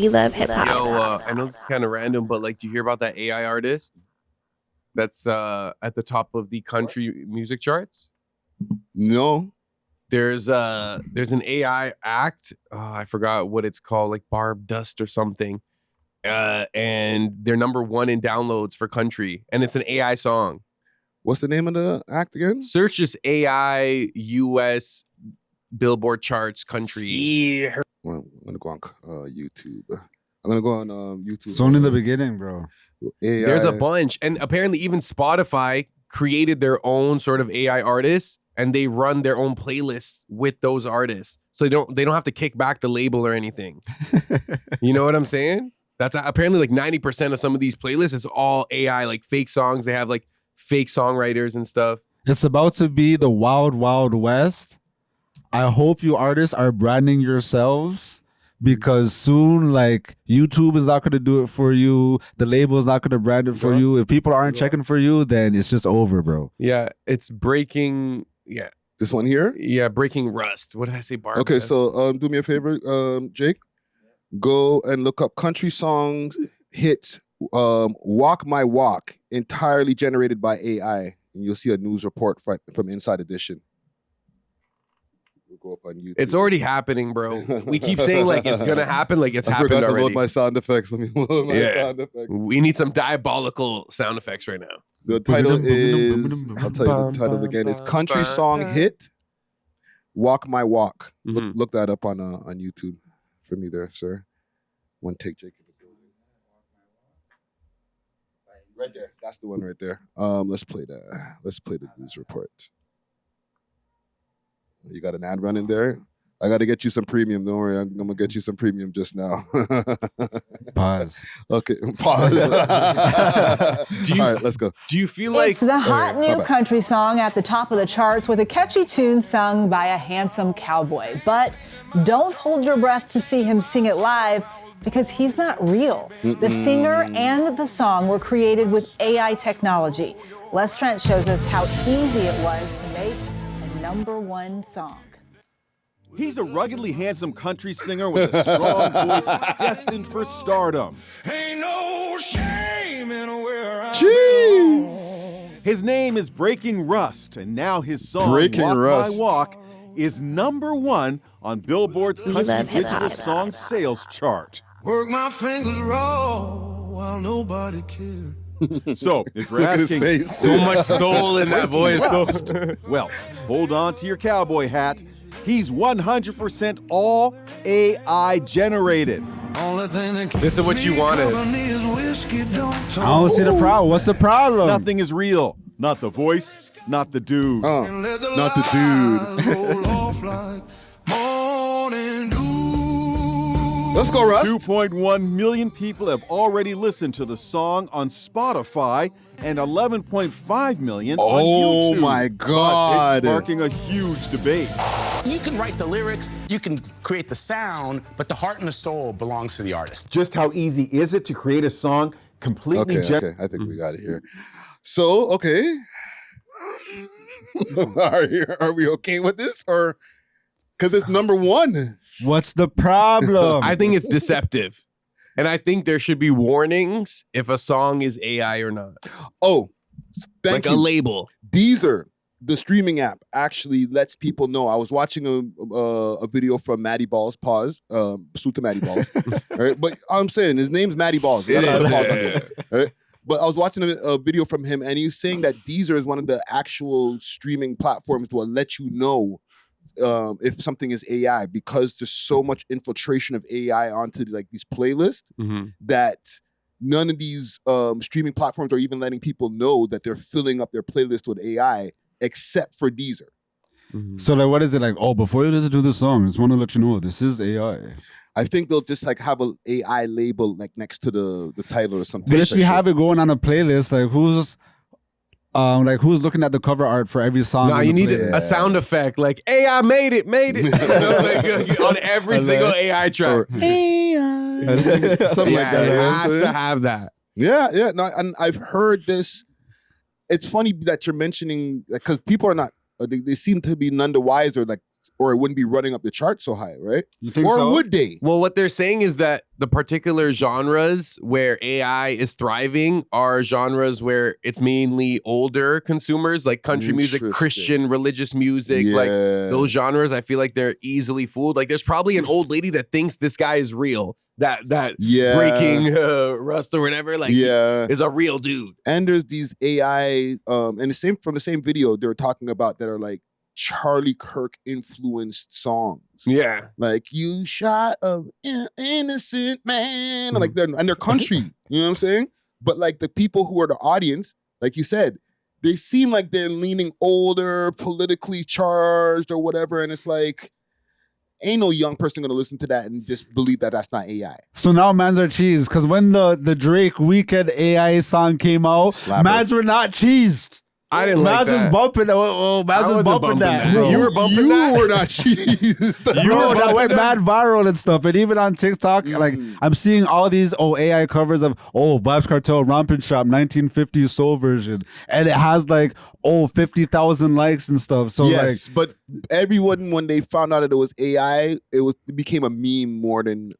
We love hip hop. Yo, I know this is kind of random, but like, do you hear about that AI artist that's at the top of the country music charts? No. There's an AI act. I forgot what it's called, like Barb Dust or something. And they're number 1 in downloads for country, and it's an AI song. What's the name of the act again? Search this AI US Billboard charts country. Yeah. Well, I'm gonna go on YouTube. I'm gonna go on YouTube. It's only the beginning, bro. AI. There's a bunch, and apparently even Spotify created their own sort of AI artists, and they run their own playlists with those artists, so they don't have to kick back the label or anything. You know what I'm saying? That's apparently like 90% of some of these playlists is all AI, like fake songs. They have like fake songwriters and stuff. It's about to be the wild, wild west. I hope you artists are branding yourselves, because soon, like, YouTube is not going to do it for you. The label is not going to brand it for you. If people aren't checking for you, then it's just over, bro. Yeah, it's breaking. Yeah, this one here. Yeah, breaking rust. What did I say, Barb? Okay, so do me a favor, Jake. Go and look up country songs hits. Walk My Walk, entirely generated by AI, and you'll see a news report from Inside Edition. We'll go up on YouTube. It's already happening, bro. We keep saying like it's gonna happen, like it's happened already. I forgot to load my sound effects. Let me load my sound effects. We need some diabolical sound effects right now. The title is, I'll tell you the title again. It's Country Song Hit, Walk My Walk. Look that up on YouTube for me there, sir. One take, Jake. Right there. That's the one right there. Let's play that. Let's play the news report. You got an ad running there? I got to get you some premium. Don't worry. I'm going to get you some premium just now. Pause. Okay. Pause. All right, let's go. Do you feel like... It's the hot new country song at the top of the charts with a catchy tune sung by a handsome cowboy. But don't hold your breath to see him sing it live, because he's not real. The singer and the song were created with AI technology. Les Trent shows us how easy it was to make a #1 song. He's a ruggedly handsome country singer with a strong voice destined for stardom. Ain't no shame in where I belong. His name is Breaking Rust, and now his song Breaking Walk Rust. My Walk is #1 on Billboard's Country Digital Song Sales chart. Work my fingers raw while nobody cared. So, if you're Look at his asking, face. So much soul in that voice. Rust, well, hold on to your cowboy hat. He's 100% all AI generated. This is what you wanted. I don't see the problem. What's the problem? Nothing is real. Not the voice, not the dude. Not the dude. Let's go, Rust. 2.1 million people have already listened to the song on Spotify and 11.5 million on YouTube. Oh my God. But it's sparking a huge debate. You can write the lyrics, you can create the sound, but the heart and the soul belongs to the artist. Just how easy is it to create a song completely Okay, I think we got it here. So, okay. Are we okay with this? Or because it's #1? What's the problem? I think it's deceptive. And I think there should be warnings if a song is AI or not. Oh, thank you. Like a label. Deezer, the streaming app, actually lets people know. I was watching a video from Matty Balls. Pause. Salute to Matty Balls. Right? But I'm saying his name's Matty Balls. Right? But I was watching a video from him, and he's saying that Deezer is one of the actual streaming platforms that will let you know if something is AI, because there's so much infiltration of AI onto like these playlists that none of these streaming platforms are even letting people know that they're filling up their playlist with AI, except for Deezer. So like, what is it like? Oh, before you listen to the song, I just want to let you know this is AI. I think they'll just like have an AI label like next to the title or something. But if you have it going on a playlist, like who's looking at the cover art for every song? No, you need a sound effect like AI made it. Like, on every single AI track. Something like that. It has to have that. Yeah. No, and I've heard this. It's funny that you're mentioning, because people are not, they seem to be none the wiser. Like or it wouldn't be running up the chart so high, right? You think or so? would they? Well, what they're saying is that the particular genres where AI is thriving are genres where it's mainly older consumers, like country music, Interesting. Christian, religious music, like Yeah. those genres. I feel like they're easily fooled. Like there's probably an old lady that thinks this guy is real. That Yeah. breaking rust or whatever, like Yeah. is a real dude. And there's these AI, and from the same video they were talking about that are like Charlie Kirk influenced songs. Yeah. Like you shot an innocent man, Mhm. like they're country. You know what I'm saying? But like the people who are the audience, like you said, they seem like they're leaning older, politically charged or whatever, and it's like ain't no young person gonna listen to that and just believe that that's not AI. So now mans are cheesed because when the Drake Weekend AI song came out, Slapper. mans were not cheesed. I didn't like Mans was that. bumping. Mans was wasn't bumping bumping that. that. Bro. You were bumping you that? were not cheesed. Bro, that went mad viral and stuff. And even on TikTok, like I'm seeing all these AI covers of Vibes Cartel Rompin' Shop 1950s soul version. And it has like 50,000 likes and stuff. So yes, but everyone when they found out that it was AI, it became a meme more than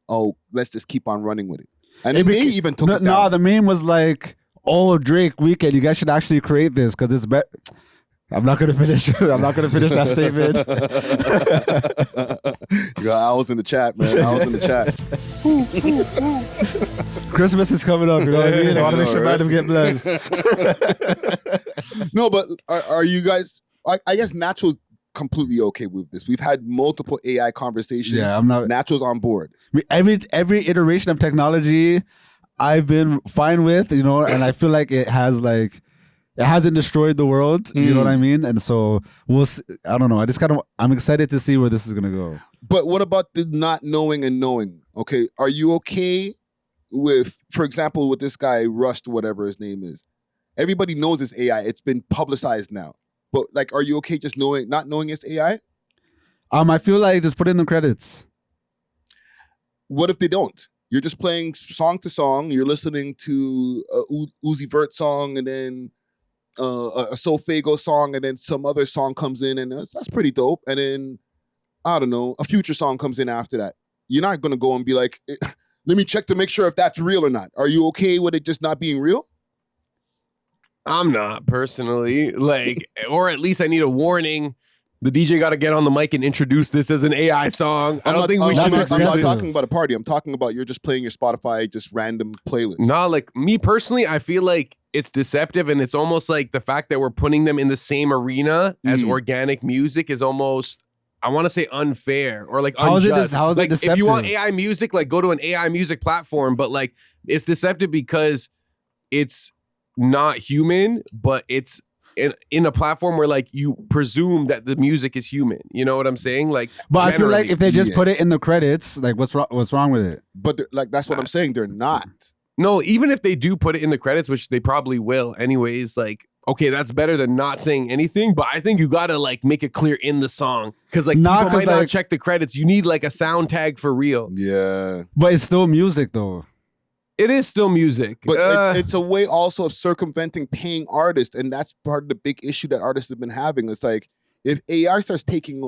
let's just keep on running with it. And then they even took it down. No, the meme was like, Drake Weekend, you guys should actually create this because it's better. I'm not gonna finish. I'm not gonna finish that statement. Yeah, I was in the chat, man. I was in the chat. Christmas is coming up, you know what I mean? I want to make sure right? Madam get blessed. No, but are you guys? I guess Natural's completely okay with this. We've had multiple AI conversations. Yeah, I'm not. Natural's on board. Every iteration of technology, I've been fine with, you know, and I feel like it hasn't destroyed the world. You know what I mean? And so we'll see. I don't know. I'm excited to see where this is gonna go. But what about the not knowing and knowing? Okay, are you okay with, for example, with this guy Rust, whatever his name is? Everybody knows it's AI. It's been publicized now. But like, are you okay just not knowing it's AI? I feel like just put in the credits. What if they don't? You're just playing song to song. You're listening to a Uzi Vert song and then a Sofago song and then some other song comes in and that's pretty dope. And then, I don't know, a Future song comes in after that. You're not going to go and be like, let me check to make sure if that's real or not. Are you okay with it just not being real? I'm not personally, like, or at least I need a warning. The DJ got to get on the mic and introduce this as an AI song. I don't think we should. I'm not talking about a party. I'm talking about you're just playing your Spotify, just random playlist. Nah, like me personally, I feel like it's deceptive, and it's almost like the fact that we're putting them in the same arena as organic music is almost, I want to say, unfair or like unjust. How is it like deceptive? if you want AI music, like go to an AI music platform, but like it's deceptive because it's not human, but it's in a platform where like you presume that the music is human. You know what I'm saying? Like, But I feel like if they just yeah. put it in the credits, like what's wrong with it? But like that's what I'm saying. They're not. no, even if they do put it in the credits, which they probably will anyways, like, okay, that's better than not saying anything, but I think you gotta like make it clear in the song because like Nah, people 'cause, might not like- check the credits. You need like a sound tag for real. Yeah. But it's still music though. It is still music, But it's a way also of circumventing paying artists, and that's part of the big issue that artists have been having. It's like if AI starts taking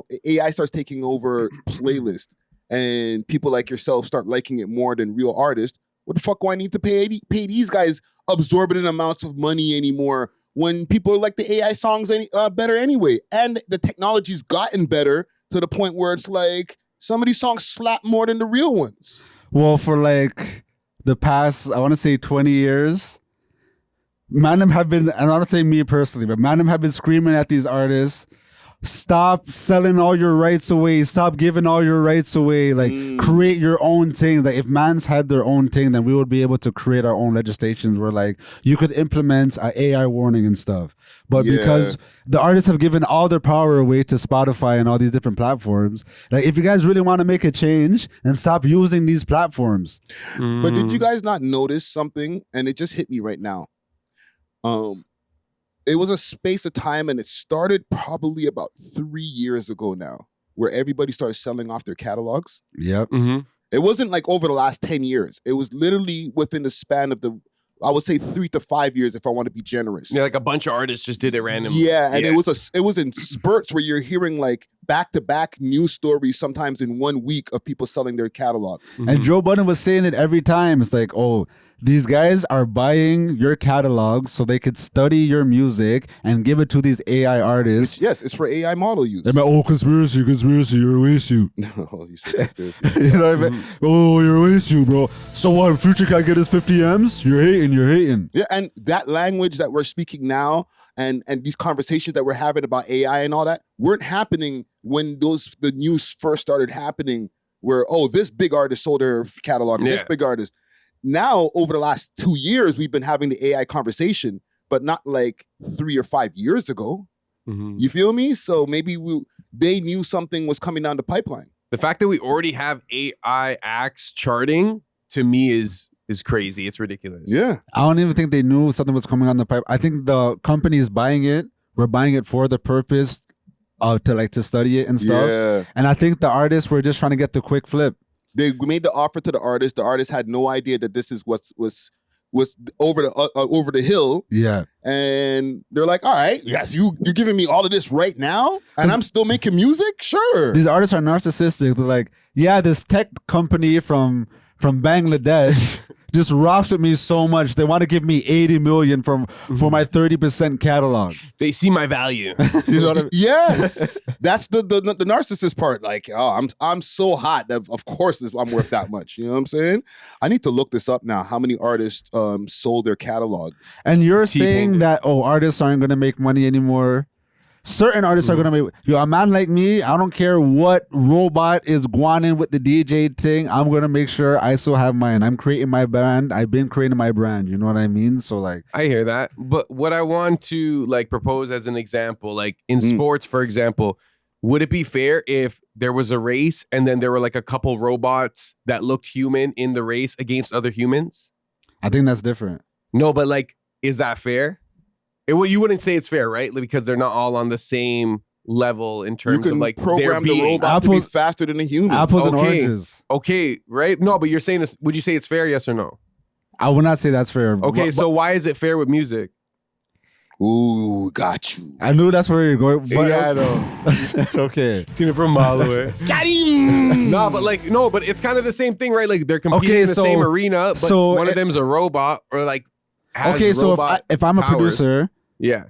over playlists, and people like yourself start liking it more than real artists, what the fuck do I need to pay these guys absorbent amounts of money anymore? When people like the AI songs better anyway, and the technology's gotten better to the point where it's like some of these songs slap more than the real ones. Well, for like the past, I want to say 20 years, Manum have been, I don't want to say me personally, but Manum have been screaming at these artists, stop selling all your rights away, stop giving all your rights away, like create your own thing. Like if mans had their own thing, then we would be able to create our own legislations where like you could implement an AI warning and stuff. But because the artists have given all their power away to Spotify and all these different platforms, like if you guys really want to make a change, then stop using these platforms. But did you guys not notice something? And it just hit me right now. It was a space of time, and it started probably about 3 years ago now, where everybody started selling off their catalogs. Yep. Mm-hmm. It wasn't like over the last 10 years. It was literally within the span of the I would say 3 to 5 years if I want to be generous. Yeah, like a bunch of artists just did it randomly. Yeah, and it was in spurts where you're hearing like back-to-back news stories sometimes in 1 week of people selling their catalogs. And Joe Budden was saying it every time. It's like, oh, these guys are buying your catalogs so they could study your music and give it to these AI artists. Yes, it's for AI model use. They're like, oh, conspiracy, you're a waste you. No, you said conspiracy. You know what I mean? Oh, you're a waste you, bro. So what, Future can't get his 50 M's? You're hating. Yeah, and that language that we're speaking now and these conversations that we're having about AI and all that weren't happening when the news first started happening where, oh, this big artist sold their catalog, this big artist. Now, over the last 2 years, we've been having the AI conversation, but not like 3 or 5 years ago. You feel me? So maybe they knew something was coming down the pipeline. The fact that we already have AI acts charting, to me, is crazy. It's ridiculous. Yeah. I don't even think they knew something was coming on the pipe. I think the companies buying it were buying it for the purpose of to study it and stuff. Yeah. And I think the artists were just trying to get the quick flip. They made the offer to the artist. The artist had no idea that this is what's over the hill. Yeah. And they're like, all right, yes, you're giving me all of this right now? And I'm still making music? Sure. These artists are narcissistic. They're like, yeah, this tech company from Bangladesh just rocks with me so much. They want to give me 80 million for my 30% catalog. They see my value. You know what I mean? Yes. That's the narcissist part. Like, oh, I'm so hot that of course I'm worth that much. You know what I'm saying? I need to look this up now. How many artists sold their catalogs? And you're saying that, oh, artists aren't going to make money anymore. Certain artists are going to make, a man like me, I don't care what robot is guaning with the DJ thing. I'm going to make sure I still have mine. I'm creating my brand. I've been creating my brand. You know what I mean? So like. I hear that. But what I want to like propose as an example, like in sports, for example, would it be fair if there was a race and then there were like a couple robots that looked human in the race against other humans? I think that's different. No, but like, is that fair? You wouldn't say it's fair, right? Because they're not all on the same level in terms of like program the robot to be faster than a human. Apples and oranges. Okay, right? No, but you're saying this. Would you say it's fair? Yes or no? I would not say that's fair. Okay, so why is it fair with music? Ooh, got you. I knew that's where you're going. But yeah, I know. Okay. Seen it from a mile away. Got him. No, but it's kind of the same thing, right? Like they're competing in the same arena, but one of them's a robot or like has okay, so if I'm a powers. producer. Yeah.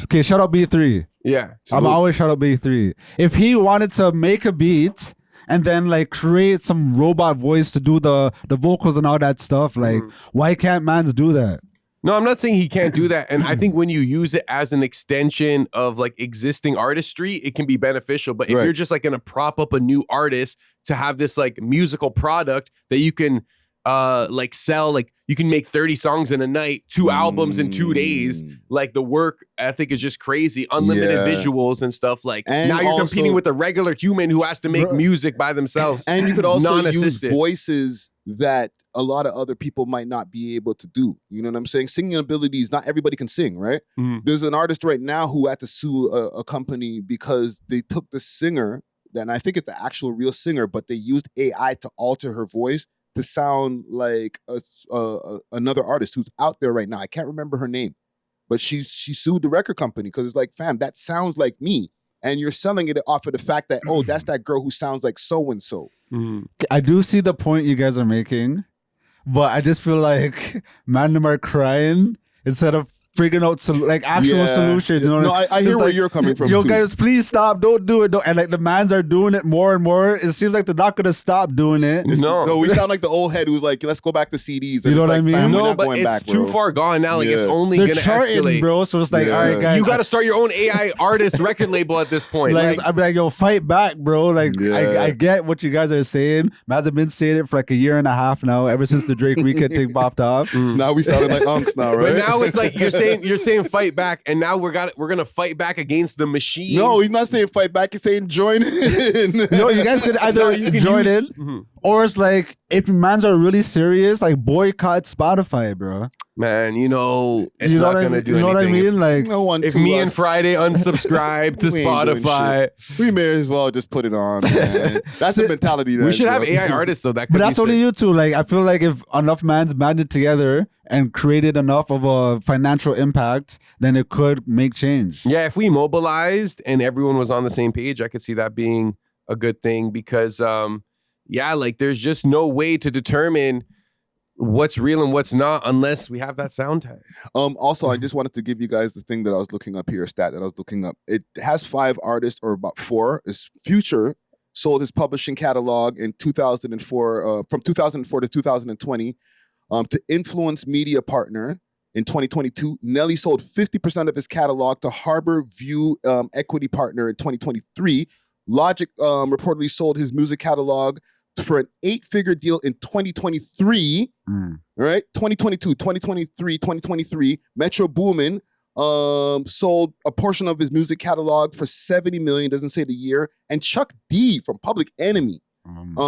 Okay, shout out B3. Yeah. I'm always shout out B3. If he wanted to make a beat and then like create some robot voice to do the vocals and all that stuff, like why can't mans do that? No, I'm not saying he can't do that. And I think when you use it as an extension of like existing artistry, it can be beneficial. But if you're just like going to prop up a new artist to have this like musical product that you can like sell, like you can make 30 songs in a night, 2 albums in 2 days. Like the work ethic is just crazy. Unlimited visuals and stuff. Like and now you're competing with a regular human who has to make music by themselves. And you could also use voices that a lot of other people might not be able to do. You know what I'm saying? Singing abilities, not everybody can sing, right? There's an artist right now who had to sue a company because they took the singer, and I think it's the actual real singer, but they used AI to alter her voice to sound like another artist who's out there right now. I can't remember her name, but she sued the record company because it's like, fam, that sounds like me. And you're selling it off of the fact that, oh, that's that girl who sounds like so-and-so. I do see the point you guys are making, but I just feel like man are crying instead of figuring out actual solutions. You know, no, I hear where you're coming from. Yo, too. guys, please stop! Don't do it! And like the mans are doing it more and more. It seems like they're not gonna stop doing it. No, we sound like the old head who's like, let's go back to CDs. You know what I mean? No, but it's too far gone now. Like it's only they're gonna charting, escalate, bro. So it's like, all right, guys, you got to start your own AI artist record label at this point. Like I'm like, yo, fight back, bro. Like I get what you guys are saying. Mans have been saying it for like a year and a half now, ever since the Drake Weekend thing popped off. Now we sounding like unks now, right? But now it's like you're saying fight back, and now we're gonna fight back against the machine. No, he's not saying fight back. He's saying join in. No, you guys could either join in, or it's like if mans are really serious, like boycott Spotify, bro. Man, it's You know not what I gonna mean? do You know anything. what I mean? Like, No one If to me us. and Friday unsubscribe to We ain't doing Spotify, shit. We may as well just put it on, man. That's the mentality. we should have bro. AI artists though. That could but that's be only sick. you two. Like, I feel like if enough mans banded together and created enough of a financial impact, then it could make change. Yeah, if we mobilized and everyone was on the same page, I could see that being a good thing because, like there's just no way to determine what's real and what's not unless we have that sound tag. Also, I just wanted to give you guys the thing that I was looking up here, a stat that I was looking up. It has 5 artists, or about 4. Is Future sold his publishing catalog in 2004, from 2004 to 2020, to Influence Media Partner in 2022. Nelly sold 50% of his catalog to Harbor View Equity Partner in 2023. Logic reportedly sold his music catalog for an 8-figure deal in 2023, right? 2022, 2023, 2023. Metro Boomin sold a portion of his music catalog for $70 million, doesn't say the year. And Chuck D from Public Enemy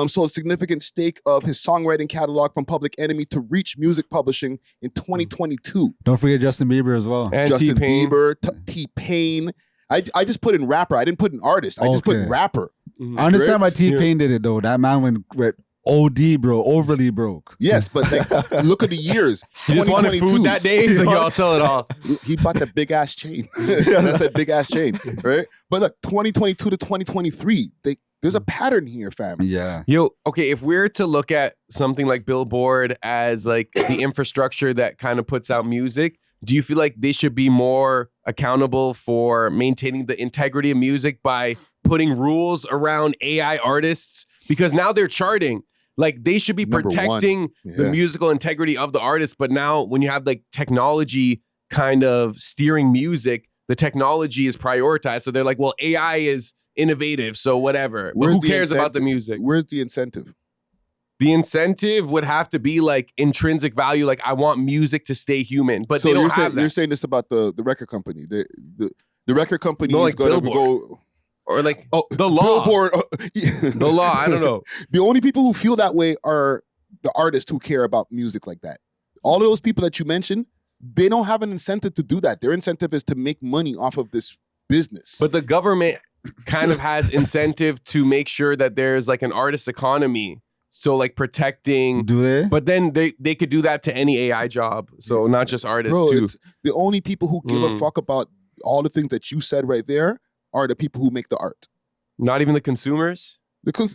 sold a significant stake of his songwriting catalog from Public Enemy to Reach Music Publishing in 2022. Don't forget Justin Bieber as well. And Justin T-Pain. Bieber, T-Pain. I just put in rapper. I didn't put in artist. I just put Okay. rapper. I understand why Right? T-Pain did it though. That man went OD, bro, overly broke. Yes, but like, look at the years. He just wanted 2022. food that day. He's like, yo, I'll sell it all. He bought that big ass chain. That's that big ass chain, right? But look, 2022 to 2023, there's a pattern here, fam. Yeah. Yo, okay, if we're to look at something like Billboard as like the infrastructure that kind of puts out music, do you feel like they should be more accountable for maintaining the integrity of music by putting rules around AI artists? Because now they're charting. Like they should be Number protecting one. the Yeah. musical integrity of the artist. But now when you have like technology kind of steering music, the technology is prioritized. So they're like, well, AI is innovative, so whatever. But Where's who the cares about the incentive? music? Where's the incentive? The incentive would have to be like intrinsic value. Like I want music to stay human, but So they don't you're have saying, that. you're saying this about the record company. The record company No, is like going to Billboard. go. Or like Oh, the law. Billboard. The law, I don't know. The only people who feel that way are the artists who care about music like that. All of those people that you mentioned, they don't have an incentive to do that. Their incentive is to make money off of this business. But the government kind of has incentive to make sure that there's like an artist economy. So like protecting, Do they? but then they could do that to any AI job. So not just artists Bro, too. it's the only people who give a fuck about all the things that you said right there are the people who make the art. Not even the consumers.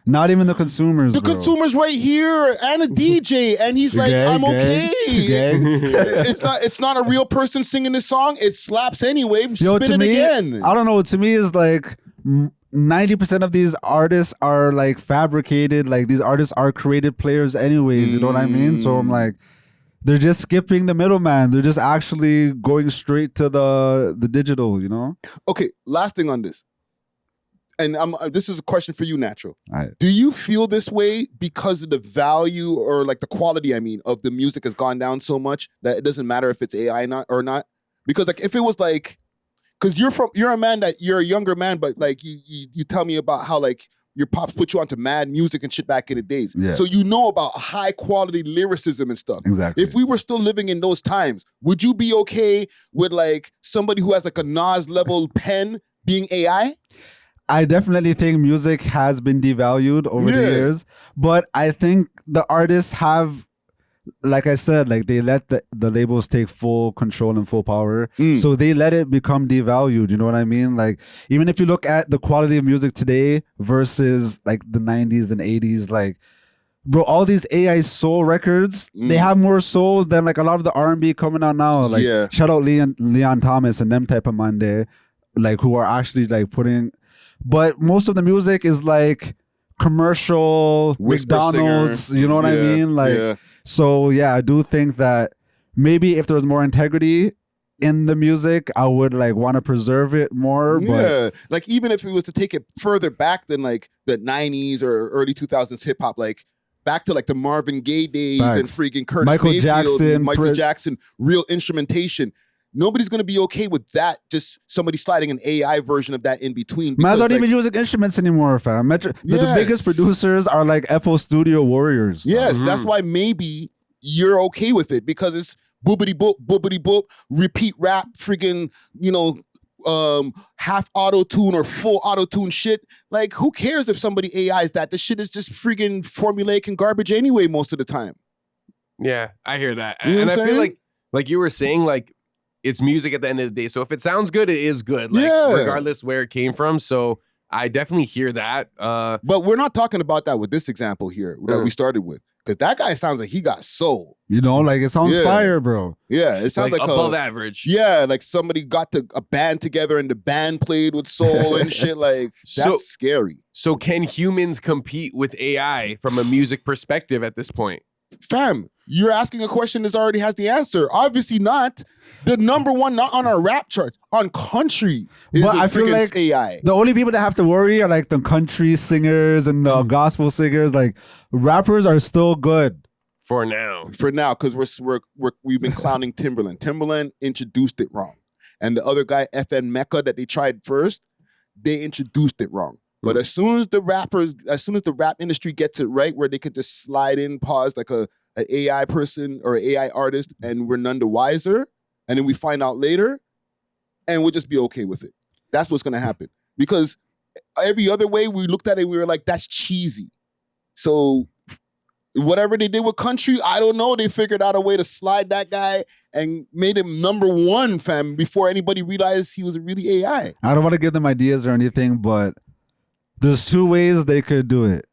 Not even the consumers. The bro. consumer's right here and a DJ, and he's like, Gang, I'm okay. gang. It's not a real person singing this song. It slaps anyway. Yo, Spin to it me, again. I don't know. To me, is like 90% of these artists are like fabricated. Like these artists are created players, anyways. You know what I mean? So I'm like, they're just skipping the middleman. They're just actually going straight to the digital. You know? Okay, last thing on this. And this is a question for you, Natural. Alright. Do you feel this way because of the value or like the quality, I mean, of the music has gone down so much that it doesn't matter if it's AI or not? Because like if it was like, because you're a man that you're a younger man, but like you tell me about how like your pops put you onto mad music and shit back in the days. Yeah. So you know about high quality lyricism and stuff. Exactly. If we were still living in those times, would you be okay with like somebody who has like a Nas level pen being AI? I definitely think music has been devalued over the years, but I think the artists have, like I said, like they let the labels take full control and full power. So they let it become devalued. You know what I mean? Like even if you look at the quality of music today versus like the 90s and 80s, like bro, all these AI soul records, they have more soul than like a lot of the R&B coming out now. Like shout out Leon Thomas and them type of man there, like who are actually like putting. But most of the music is like commercial, Whisper McDonald's, singer. you know what I mean? Like, so yeah, I do think that maybe if there was more integrity in the music, I would like want to preserve it more. But like even if it was to take it further back than like the 90s or early 2000s hip hop, like back to like the Marvin Gaye days and freaking Curtis Michael Mayfield, Michael Jackson, Jackson, real instrumentation. Nobody's gonna be okay with that. Just somebody sliding an AI version of that in between. Man's not like, even using instruments anymore, fam. The biggest producers are like FL Studio warriors. Yes, that's why maybe you're okay with it because it's boobity boop, repeat rap, friggin', half auto tune or full auto tune shit. Like, who cares if somebody AIs that? The shit is just friggin' formulaic and garbage anyway most of the time. Yeah, I hear that. You know and what I I'm feel saying? like you were saying, like, it's music at the end of the day. So if it sounds good, it is good. Like, Yeah. regardless where it came from. So I definitely hear that. But we're not talking about that with this example here that we started with. Because that guy sounds like he got soul. Like it sounds fire, bro. Yeah, it sounds like above average. Yeah, like somebody got a band together and the band played with soul and shit. Like, that's scary. So can humans compete with AI from a music perspective at this point? Fam, you're asking a question that already has the answer. Obviously not. The number one, not on our rap chart, on country is But I feel like AI. the only people that have to worry are like the country singers and the gospel singers. Like rappers are still good for now. For now, because we've been clowning Timberland. Timberland introduced it wrong, and the other guy, FN Mecca, that they tried first, they introduced it wrong. But as soon as the rap industry gets it right, where they could just slide in, pause like an AI person or an AI artist, and we're none the wiser, and then we find out later, and we'll just be okay with it. That's what's gonna happen. Because every other way we looked at it, we were like, that's cheesy. So whatever they did with country, I don't know. They figured out a way to slide that guy and made him number one, fam, before anybody realized he was really AI. I don't want to give them ideas or anything, but there's two ways they could do it.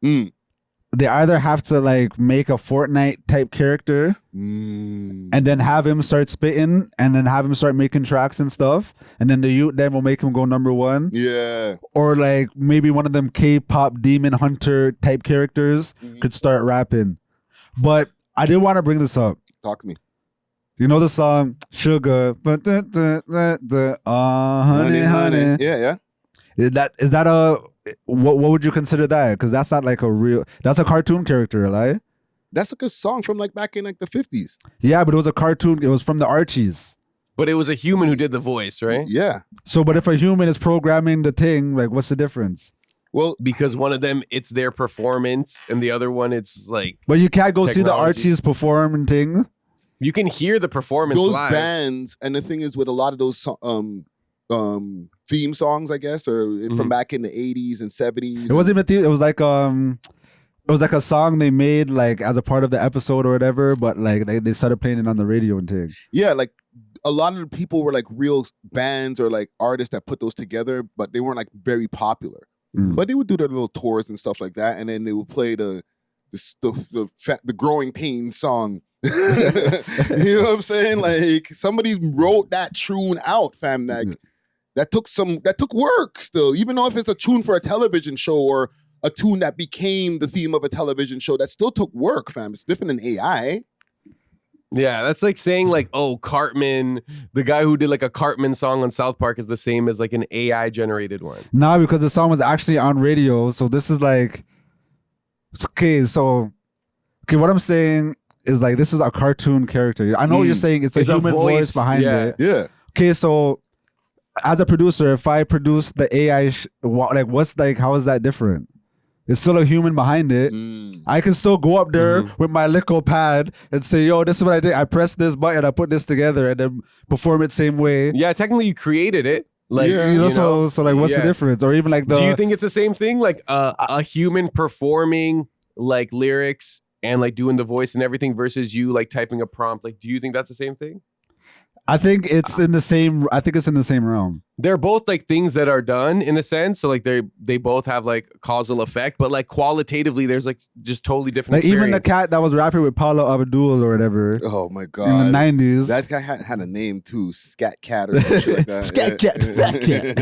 They either have to like make a Fortnite type character and then have him start spitting and then have him start making tracks and stuff, and then the youth then will make him go number one. Yeah. Or like maybe one of them K-pop demon hunter type characters could start rapping. But I did want to bring this up. Talk to me. You know the song Sugar, honey. Yeah. Is that a what would you consider that? Because that's not like that's a cartoon character, right? That's like a song from like back in like the 50s. Yeah, but it was a cartoon. It was from the Archies. But it was a human who did the voice, right? Yeah. So, but if a human is programming the thing, like, what's the difference? Well, because one of them, it's their performance, and the other one, it's like. But you can't go see the Archies perform and thing. You can hear the performance those live. bands, and the thing is with a lot of those theme songs, I guess, or from back in the 80s and 70s. It wasn't even theme. It was like a song they made like as a part of the episode or whatever, but like they started playing it on the radio and thing. Yeah, like a lot of the people were like real bands or like artists that put those together, but they weren't like very popular. But they would do their little tours and stuff like that, and then they would play the Growing Pains song. You know what I'm saying? Like somebody wrote that tune out, fam. That took work still, even though if it's a tune for a television show or a tune that became the theme of a television show, that still took work, fam. It's different than AI. Yeah, that's like saying like, oh, Cartman, the guy who did like a Cartman song on South Park is the same as like an AI generated one. Nah, because the song was actually on radio. So this is like, okay, what I'm saying is like, this is a cartoon character. I know what you're saying. It's a human voice behind it. Yeah. Okay, so as a producer, if I produce the AI, how is that different? It's still a human behind it. I can still go up there with my Lico pad and say, yo, this is what I did. I pressed this button, I put this together, and then perform it same way. Yeah, technically you created it. Like, so like, what's the difference? Or even like do you think it's the same thing? Like a human performing like lyrics and like doing the voice and everything versus you like typing a prompt. Like, do you think that's the same thing? I think it's in the same realm. They're both like things that are done in a sense. So like they both have like causal effect, but like qualitatively there's like just totally different. Like even the cat that was rapping with Paula Abdul or whatever. Oh my God. In the 90s. That guy had a name too, Scat Cat or something like that. Scat Cat, Fat Cat.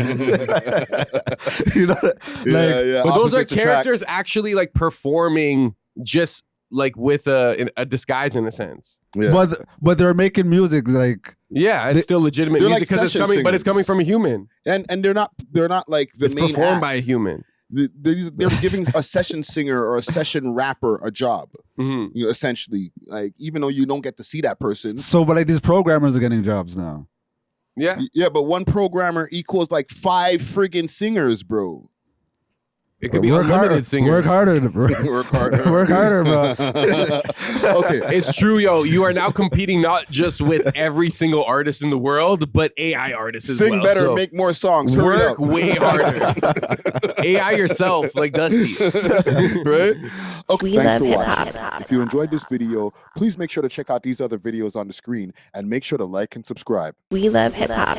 You know, yeah. But those are characters actually like performing just like with a disguise in a sense. Yeah. But they're making music like. Yeah, it's still legitimate music because it's coming from a human, and they're not like the main performed acts. by a human. They're giving a session singer or a session rapper a job, essentially. Like even though you don't get to see that person. So, but like these programmers are getting jobs now. Yeah, but one programmer equals like 5 friggin' singers, bro. It could be Work unlimited harder. singers. Work harder, bro. Work harder. Work harder, bro. Okay. It's true, yo. You are now competing not just with every single artist in the world, but AI artists as Sing well. better, So make more songs. Hurry work up. way harder. AI yourself, like Dusty. Right? Okay, We thanks love for hip-hop. watching. If you enjoyed this video, please make sure to check out these other videos on the screen and make sure to like and subscribe. We love hip hop.